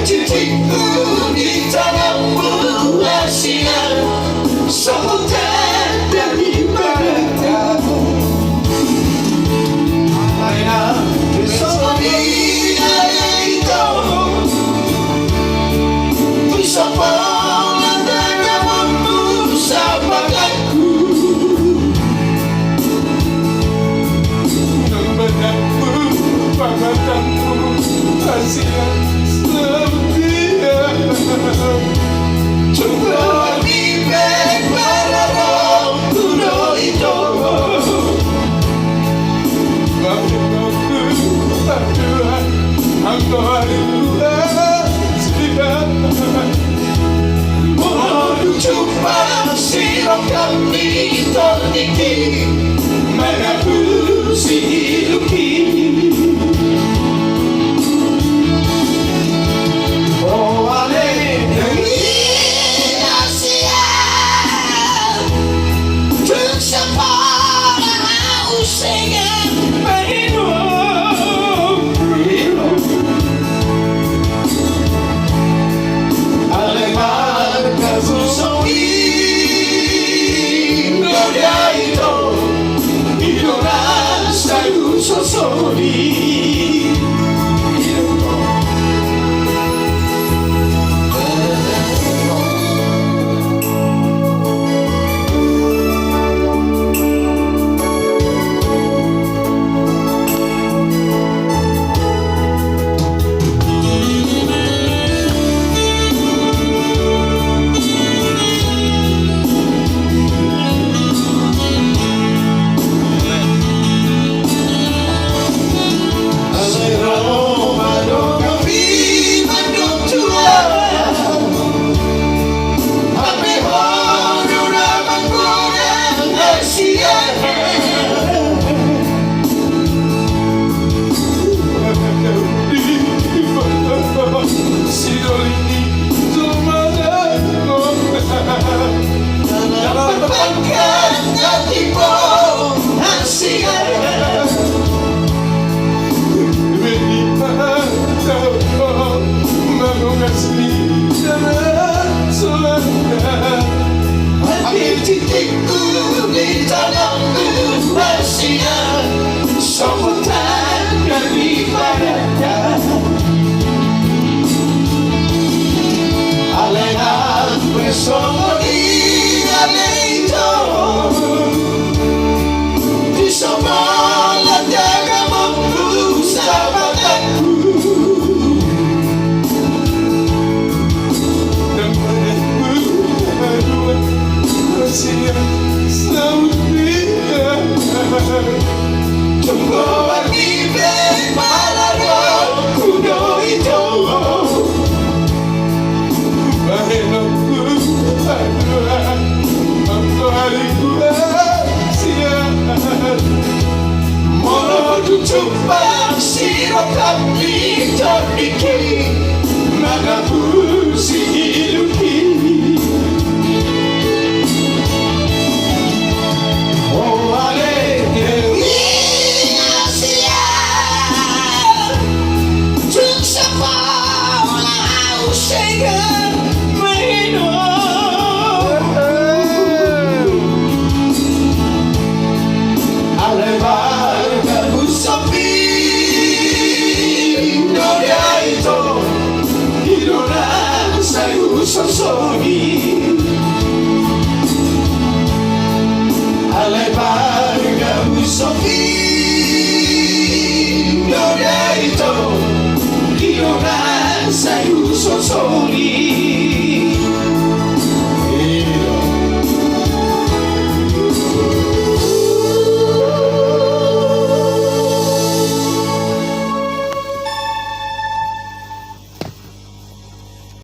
titikku di tanganmu Asia, sambutan daripada kamu. Aina bersama dia itu bersama namamu sahabatku, namamu pangkatanmu Asia setia. Coba dibek pada roh kuno itu. Mohon jumpa sirap kami terniki, mengapusi hidup ini. Oh ale Asia, tersempurna usia berhidup. Aleman kazusowi gloria itu idola sayu sosori. Titikku di tanganmu Asia, sambutan daripada Alena bersama dia itu di samalah jaga mampu sahabatku, dan padamu aduan Asia setia. Coba dibek pada roh kuno itu. Baikku aduan mampu hariku Asia. Mohon jumpa sirap kami terniki, mengapusi hidup ini. Oh ale Asia, tersempurna usia berhidup. Aleman kamu sepi dunia itu, idola sayu sosori. Aleman kamu sepi dunia itu, idola sayu sosori.